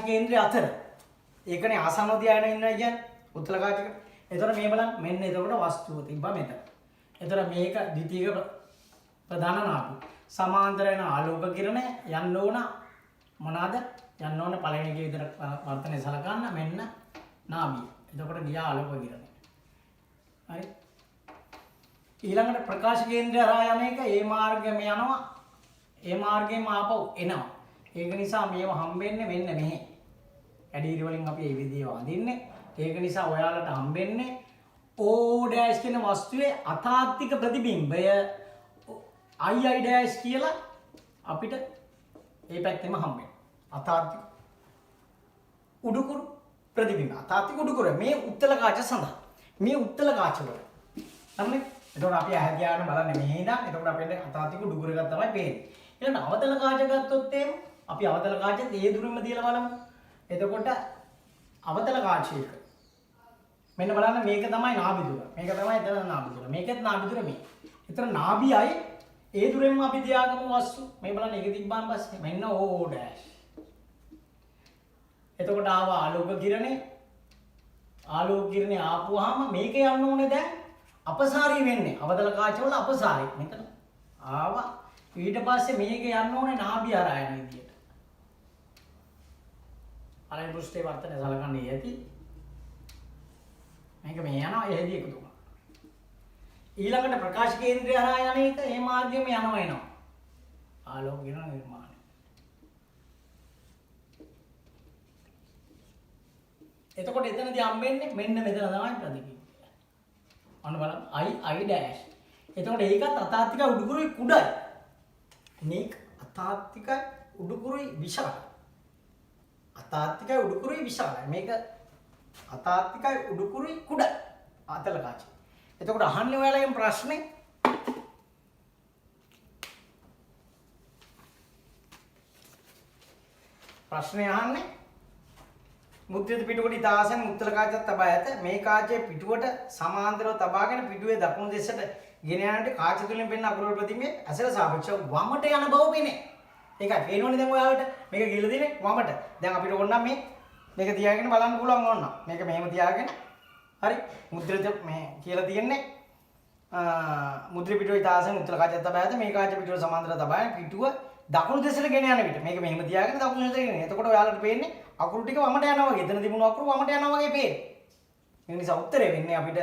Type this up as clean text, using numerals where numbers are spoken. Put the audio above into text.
කේන්ද්‍රය අතර. ඒකනේ ආසන්න ධ්‍යාන ඉන්නවා කියන්නේ උත්තල කාචක. එතකොට මේ බලන්න මෙන්න එතකොට වස්තුව තිබ්බා මෙතන. එතකොට මේක ද්විතීයික ප්‍රධාන නාභි. සමාන්තර වෙන ආලෝක කිරණ යන්න ඕන මොනවාද? යන්න ඕන පළවෙනි එකේ විතර වර්තනය සලකන්න මෙන්න නාභිය. එතකොට ගියා ආලෝක කිරණ. හරි. ඊළඟට ප්‍රකාශ කේන්ද්‍රය හරහා යන එක ඒ මාර්ගෙම යනවා. ඒ මාර්ගයෙන්ම ආපහු එනවා. ඒක නිසා මේව හම්බෙන්නේ මෙන්න මෙහි. ඇඩීරි වලින් අපි මේ විදිහේ වඳින්නේ. ඒක නිසා ඔයාලට හම්බෙන්නේ O dash කියන වස්තුවේ අතාත්තික ප්‍රතිබිම්බය II dash කියලා අපිට ඒ පැත්තෙම හම්බෙනවා. අතාත්තික උඩුකුරු ප්‍රතිබිම්බ. අතාත්තික උඩුකුර මේ උත්තල කාච සඳහා. මේ උත්තල කාච වල. හරිනේ? එතකොට අපි ඇහැදියාන බලන්නේ මෙහි ඉඳන්. එතකොට අපිට අතාත්තික උඩුකුර එකක් තමයි පේන්නේ. ඊළඟ අවතල කාච ගත්තොත් එහෙම අපි අවතල කාචෙත් ඒ දුරින්ම තියලා බලමු. එතකොට අවතල කාචයක මෙන්න බලන්න මේක තමයි නාභි දුර. මේක තමයි එතන නාභි දුර. මේකෙත් නාභි දුර මේ. එතන නාභියයි ඒ දුරෙන්ම අපි තියාගමු වස්තු. මේ බලන්න ඒක තිබ්බාන් පස්සේ මෙන්න O dash. එතකොට ආවා ආලෝක කිරණේ. ආලෝක කිරණේ ආපුවාම මේක යන්න ඕනේ දැන් අපසාරී වෙන්නේ. අවතල කාච වල අපසාරී. මෙතන ආවා. ඊට පස්සේ මේක යන්න ඕනේ නාභිය හරහා යන විදියට. අලයි පෘෂ්ඨේ වර්තනය සලකන්නේ ඇති. මේක මේ යනවා එහෙදී එකතු වෙනවා. ඊළඟට ප්‍රකාශ කේන්ද්‍රය හරහා යන එක මේ මාර්ගයෙම යනවා එනවා. ආලෝක කිරණ නිර්මාණය. එතකොට එතනදී හම්බෙන්නේ මෙන්න මෙතන තමයි ප්‍රතිබිම්බය. අන්න බලන්න I dash. එතකොට ඒකත් අතාත්තික උඩුකුරුයි කුඩයි. මේක අතාත්තික උඩුකුරුයි විශාලයි. අතාත්තිකයි උඩුකුරුයි විශාලයි. මේක අතාත්තිකයි උඩුකුරුයි කුඩයි. අතල කාච. එතකොට අහන්නේ ඔයාලගෙන් ප්‍රශ්නේ අහන්නේ මුද්‍රිත පිටුවට ඉතාසෙන් උත්තර කාචයක් තබා ඇත. මේ කාචයේ පිටුවට සමාන්තරව තබාගෙන පිටුවේ දකුණු දෙසට ගෙන යනට කාච තුලින් පෙනෙන අකුරු ප්‍රතිමේ ඇසල සාපේක්ෂව වමට යන බව පේන්නේ. ඒකයි පේනෝනේ දැන් ඔයාලට මේක ගිහලා දෙන්නේ වමට. දැන් අපිට ඕන මේක තියාගෙන බලන්න පුළුවන් ඕන. මේක මෙහෙම තියාගෙන හරි මුද්‍රිත මේ කියලා තියෙන්නේ මුද්‍රිත පිටුවේ ඉතාසෙන් උත්තර කාචයක් තබා ඇත. මේ කාච පිටුව සමාන්තරව තබාගෙන පිටුව දකුණු දෙසට ගෙන යන විට මේක මෙහෙම තියාගෙන දකුණු දෙසට ගෙන. එතකොට ඔයාලට පේන්නේ අකුරු ටික වමට යනවා වගේ. එතන තිබුණු අකුරු වමට යනවා වගේ පේන්නේ. ඒ නිසා උත්තරේ වෙන්නේ අපිට